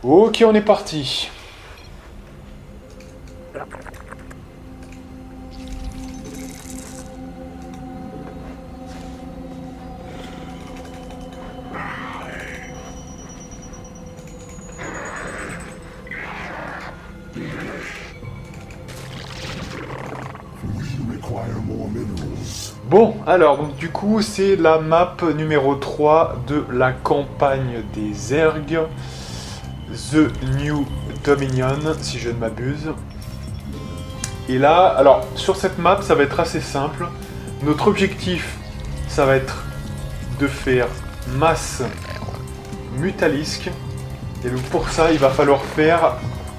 Ok, on est parti. Bon, alors, donc du coup, c'est la map numéro 3 de la campagne des Zergs. The New Dominion, si je ne m'abuse. Et là, alors, sur cette map, ça va être assez simple. Notre objectif, ça va être de faire masse Mutalisk. Et donc pour ça, il va falloir faire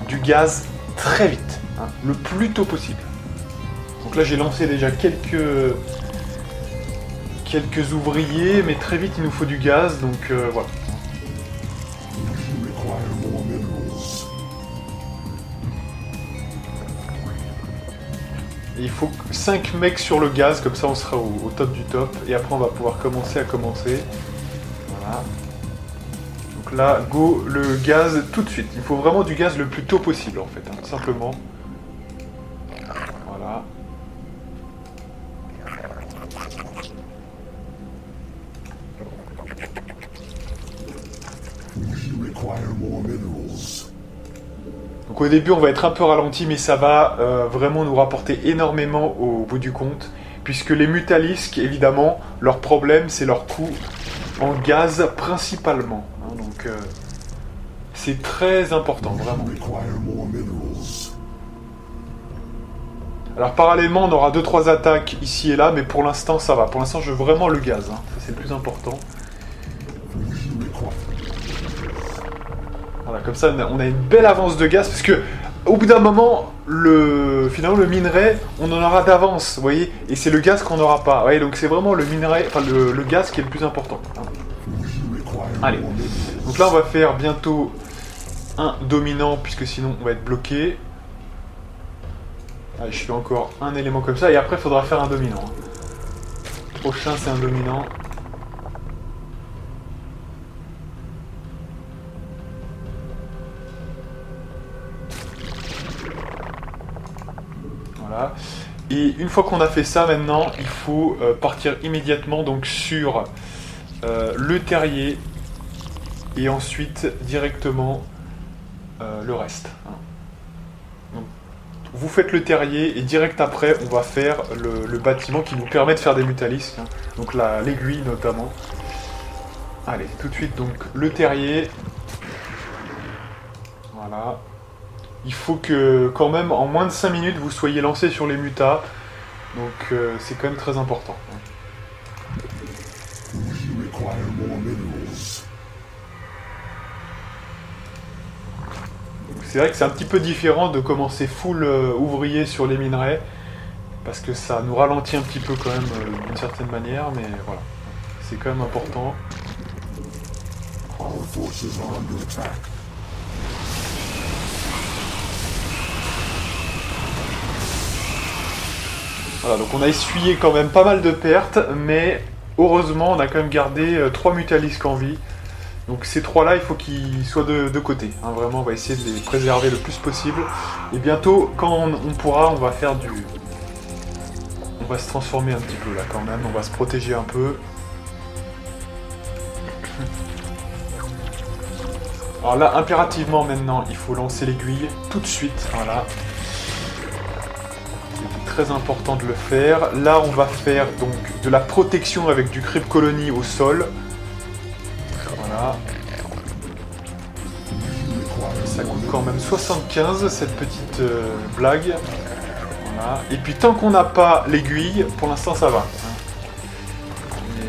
du gaz très vite, hein, le plus tôt possible. Donc là, j'ai lancé déjà quelques ouvriers, mais très vite, il nous faut du gaz, donc voilà. Et il faut 5 mecs sur le gaz, comme ça on sera au top du top, et après on va pouvoir commencer à commencer. Voilà. Donc là, go le gaz tout de suite. Il faut vraiment du gaz le plus tôt possible en fait, hein, tout simplement. Voilà. Donc au début on va être un peu ralenti, mais ça va vraiment nous rapporter énormément au bout du compte, puisque les Mutalisks, évidemment, leur problème c'est leur coût en gaz principalement, hein, donc c'est très important vraiment. Alors parallèlement on aura 2-3 attaques ici et là, mais pour l'instant ça va, pour l'instant je veux vraiment le gaz, hein, ça c'est le plus important. Voilà, comme ça on a une belle avance de gaz, parce que au bout d'un moment, finalement le minerai, on en aura d'avance, vous voyez, et c'est le gaz qu'on n'aura pas. Ouais, donc c'est vraiment le minerai, enfin le gaz qui est le plus important. Allez, donc là on va faire bientôt un dominant, puisque sinon on va être bloqué. Allez, je fais encore un élément comme ça, et après il faudra faire un dominant. Prochain c'est un dominant. Voilà. Et une fois qu'on a fait ça, maintenant, il faut partir immédiatement donc sur le terrier et ensuite directement le reste. Hein. Donc, vous faites le terrier et direct après, on va faire le bâtiment qui nous permet de faire des mutalisques. Hein. Donc l'aiguille notamment. Allez, tout de suite donc le terrier. Voilà. Il faut que, quand même, en moins de 5 minutes, vous soyez lancé sur les mutas. Donc, c'est quand même très important. C'est vrai que c'est un petit peu différent de commencer full ouvrier sur les minerais. Parce que ça nous ralentit un petit peu quand même, d'une certaine manière. Mais voilà, c'est quand même important. Voilà, donc on a essuyé quand même pas mal de pertes, mais heureusement on a quand même gardé 3 mutalisques en vie. Donc ces 3 là, il faut qu'ils soient de côté. Hein, vraiment, on va essayer de les préserver le plus possible. Et bientôt, quand on pourra, on va faire du... On va se transformer un petit peu là quand même, on va se protéger un peu. Alors là, impérativement maintenant, il faut lancer l'aiguille tout de suite, voilà. Très important de le faire. Là, on va faire donc de la protection avec du Creep Colony au sol. Voilà. Ça coûte quand même 75 cette petite blague. Voilà. Et puis tant qu'on n'a pas l'aiguille, pour l'instant ça va. Mais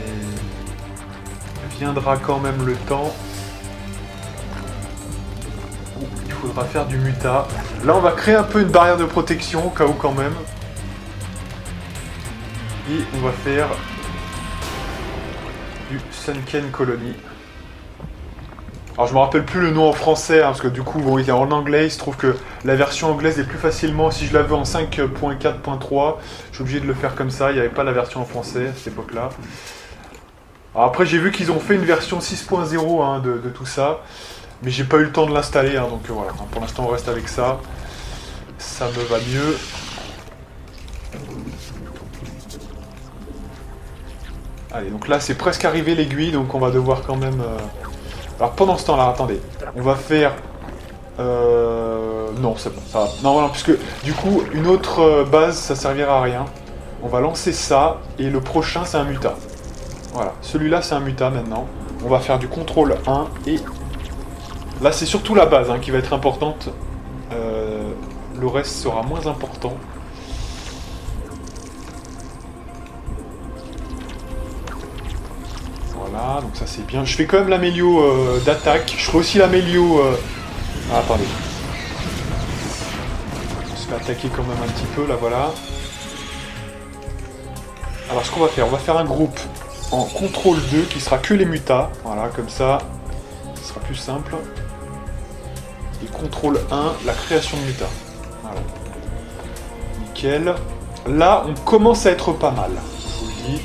viendra quand même le temps où il faudra faire du muta. Là, on va créer un peu une barrière de protection au cas où quand même. Et on va faire du Sunken Colony. Alors je me rappelle plus le nom en français, hein, parce que du coup, bon, il est en anglais, il se trouve que la version anglaise est plus facilement, si je la veux en 5.4.3, je suis obligé de le faire comme ça, il n'y avait pas la version en français à cette époque-là. Alors après j'ai vu qu'ils ont fait une version 6.0 hein, de tout ça, Mais j'ai pas eu le temps de l'installer, hein, donc voilà. Pour l'instant, on reste avec ça. Ça me va mieux. Allez, donc là, c'est presque arrivé l'aiguille, donc on va devoir quand même... Alors, pendant ce temps-là, attendez. On va faire... Non, c'est bon, ça va. Non, voilà, puisque du coup, une autre base, ça servira à rien. On va lancer ça, et le prochain, c'est un muta. Voilà, celui-là, c'est un muta maintenant. On va faire du contrôle 1, et... Là, c'est surtout la base hein, qui va être importante. Le reste sera moins important. Voilà, donc ça c'est bien. Je fais quand même l'amélio d'attaque. Je ferai aussi l'amélio... Ah, attendez. On se fait attaquer quand même un petit peu, là, voilà. Alors, ce qu'on va faire, on va faire un groupe en contrôle 2 qui sera que les mutas. Voilà, comme ça, ce sera plus simple. Et contrôle 1, la création de mutas. Voilà. Nickel. Là, on commence à être pas mal, je vous le dis.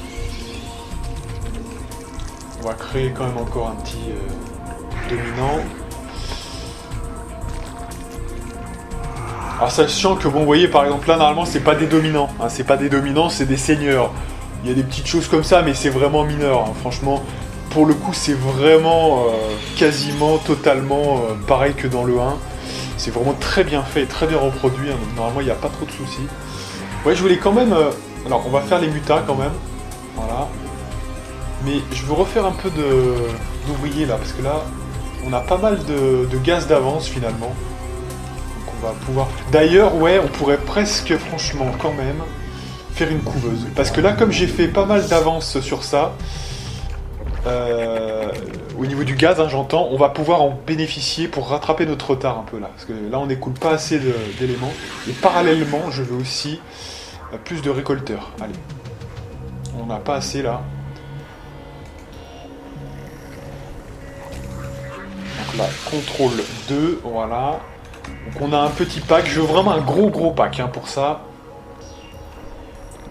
On va créer quand même encore un petit dominant. Alors sachant que bon, vous voyez par exemple là normalement c'est pas des dominants, hein, c'est pas des dominants, c'est des seigneurs. Il y a des petites choses comme ça mais c'est vraiment mineur, hein. Franchement pour le coup c'est vraiment quasiment totalement pareil que dans le 1. C'est vraiment très bien fait, très bien reproduit, hein, donc normalement il n'y a pas trop de soucis. Ouais, je voulais quand même... Alors on va faire les mutas quand même, voilà. Mais je veux refaire un peu d'ouvriers là, parce que là on a pas mal de gaz d'avance finalement. On va pouvoir... D'ailleurs, ouais, on pourrait presque, franchement, quand même, faire une couveuse. Parce que là, comme j'ai fait pas mal d'avance sur ça, au niveau du gaz, hein, j'entends, on va pouvoir en bénéficier pour rattraper notre retard un peu là. Parce que là, on n'écoule pas assez d'éléments. Et parallèlement, je veux aussi plus de récolteurs. Allez. On n'a pas assez là. Donc là, contrôle 2, voilà. Donc on a un petit pack, je veux vraiment un gros pack hein, pour ça.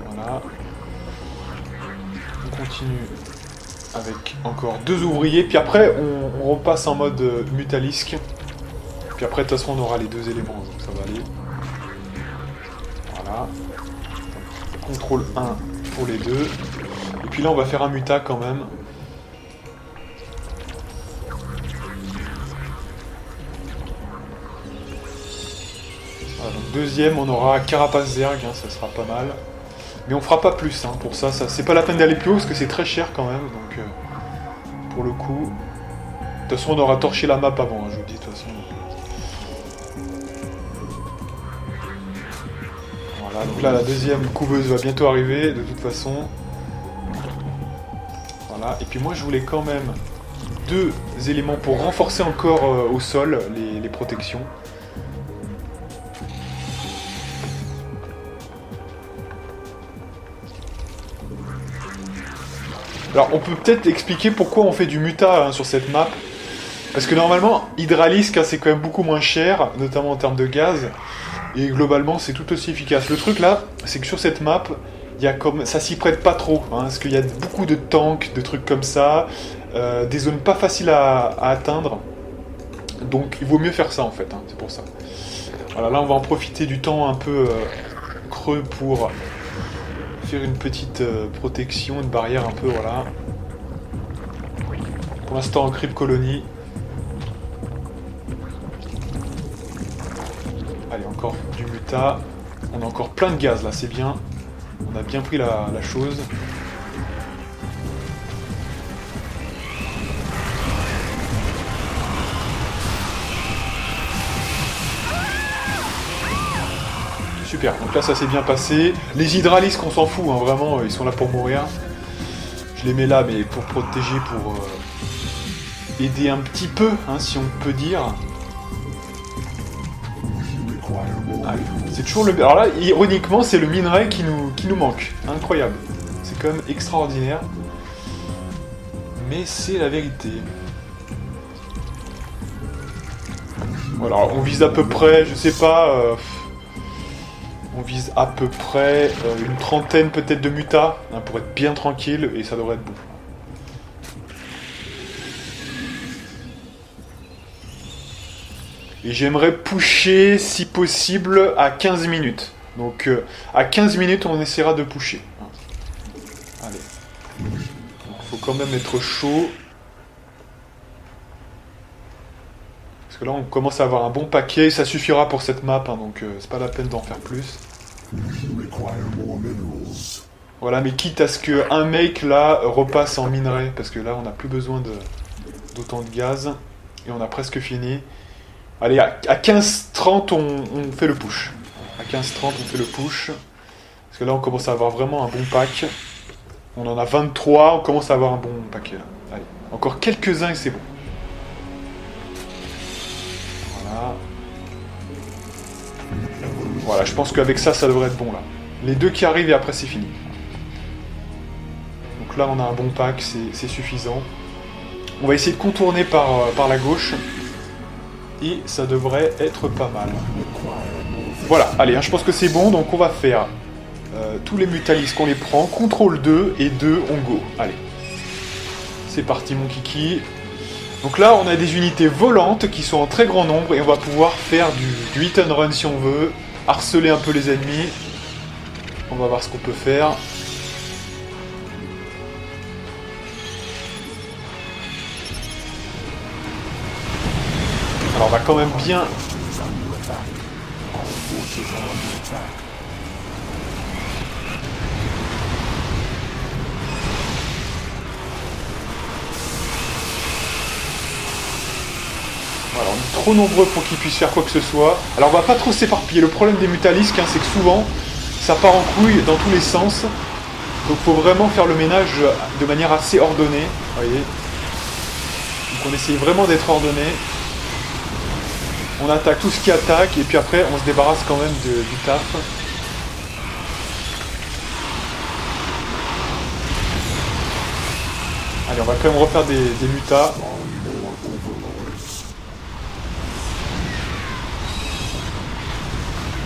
Voilà. On continue avec encore 2 ouvriers, puis après on repasse en mode mutalisque. Puis après de toute façon on aura les 2 éléments, donc ça va aller. Voilà. Contrôle 1 pour les 2. Et puis là on va faire un muta quand même. Donc deuxième, on aura Carapace Zerg, hein, ça sera pas mal. Mais on fera pas plus, hein, pour ça c'est pas la peine d'aller plus haut, parce que c'est très cher quand même, donc... pour le coup... De toute façon, on aura torché la map avant, hein, je vous le dis, de toute façon. Voilà, donc là, la deuxième couveuse va bientôt arriver, de toute façon. Voilà, et puis moi, je voulais quand même 2 éléments pour renforcer encore au sol les protections. Alors on peut peut-être expliquer pourquoi on fait du muta hein, sur cette map. Parce que normalement, Hydralisk hein, c'est quand même beaucoup moins cher, notamment en termes de gaz. Et globalement c'est tout aussi efficace. Le truc là, c'est que sur cette map, y a comme... ça s'y prête pas trop. Hein, parce qu'il y a beaucoup de tanks, de trucs comme ça. Des zones pas faciles à atteindre. Donc il vaut mieux faire ça en fait, hein, c'est pour ça. Voilà, là on va en profiter du temps un peu creux pour... faire une petite protection, une barrière un peu, voilà. Pour l'instant en creep colony. Allez, encore du muta. On a encore plein de gaz là, c'est bien. On a bien pris la chose. Super, donc là ça s'est bien passé. Les hydralisques on s'en fout, hein, vraiment, ils sont là pour mourir. Je les mets là, mais pour protéger, pour aider un petit peu, hein, si on peut dire. Allez, c'est toujours le... Alors là, ironiquement, c'est le minerai qui nous manque. Incroyable. C'est quand même extraordinaire. Mais c'est la vérité. Voilà, on vise à peu près, je sais pas... on vise à peu près une trentaine peut-être de mutas, hein, pour être bien tranquille, et ça devrait être bon. Et j'aimerais pusher, si possible, à 15 minutes. Donc à 15 minutes, on essaiera de pusher. Allez. Il faut quand même être chaud. Parce que là, on commence à avoir un bon paquet. Ça suffira pour cette map, hein, donc c'est pas la peine d'en faire plus. Voilà, mais quitte à ce qu'un mec, là, repasse en minerai. Parce que là, on n'a plus besoin d'autant de gaz. Et on a presque fini. Allez, à 15-30, on fait le push. À 15-30, on fait le push. Parce que là, on commence à avoir vraiment un bon pack. On en a 23, on commence à avoir un bon paquet. Là. Allez, encore quelques-uns et c'est bon. Voilà. Voilà, je pense qu'avec ça, ça devrait être bon, là. Les deux qui arrivent et après, c'est fini. Donc là, on a un bon pack, c'est suffisant. On va essayer de contourner par la gauche. Et ça devrait être pas mal. Voilà, allez, hein, je pense que c'est bon, donc on va faire tous les Mutalis qu'on les prend, CTRL 2 et 2, on go. Allez, c'est parti mon kiki. Donc là, on a des unités volantes qui sont en très grand nombre et on va pouvoir faire du hit and run si on veut, harceler un peu les ennemis. On va voir ce qu'on peut faire. Alors on va quand même bien... Voilà, on est trop nombreux pour qu'ils puissent faire quoi que ce soit. Alors on va pas trop s'éparpiller. Le problème des Mutalisques, hein, c'est que souvent, ça part en couille dans tous les sens. Donc faut vraiment faire le ménage de manière assez ordonnée. Vous voyez. Donc on essaye vraiment d'être ordonné. On attaque tout ce qui attaque, et puis après, on se débarrasse quand même du taf. Allez, on va quand même refaire des mutas.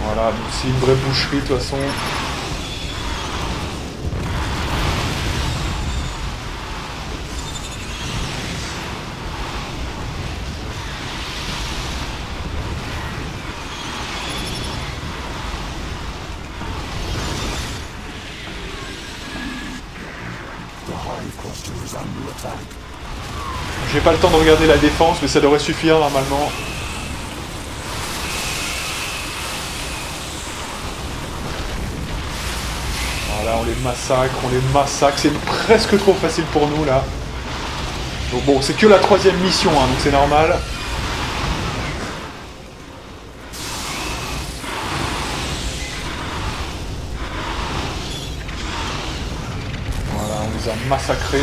Voilà, donc c'est une vraie boucherie de toute façon. J'ai pas le temps de regarder la défense, mais ça devrait suffire normalement. Voilà, on les massacre, c'est presque trop facile pour nous là. Donc bon, c'est que la 3e mission, hein, donc c'est normal. Voilà, on les a massacrés.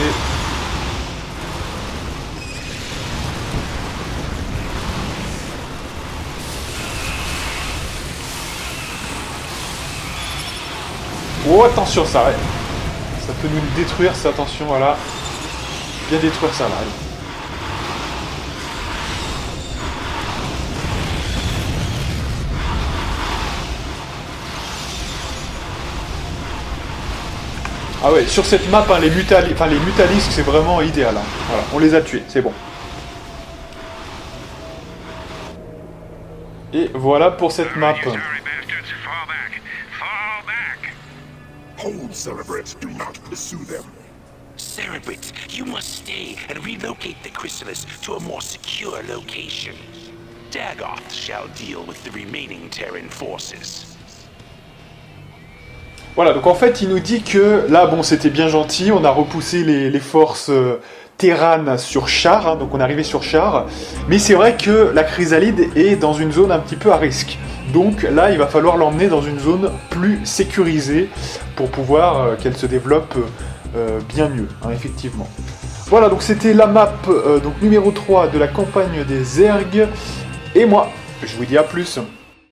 Oh, attention, ça, ouais. Ça peut nous détruire, ça, attention, voilà. Bien détruire ça, là. Allez. Ah ouais, sur cette map, hein, les Mutalisques, c'est vraiment idéal. Hein. Voilà, on les a tués, c'est bon. Et voilà pour cette map. Hold, Cerebrate. Do not pursue them. Cerebrate, you must stay and relocate the chrysalis to a more secure location. Dagoth shall deal with the remaining Terran forces. Voilà, donc en fait, il nous dit que là, bon, c'était bien gentil, on a repoussé les forces Terran sur Char, hein, donc on est arrivé sur Char, mais c'est vrai que la chrysalide est dans une zone un petit peu à risque. Donc là, il va falloir l'emmener dans une zone plus sécurisée pour pouvoir qu'elle se développe bien mieux, hein, effectivement. Voilà, donc c'était la map donc numéro 3 de la campagne des Zergs, et moi, je vous dis à plus.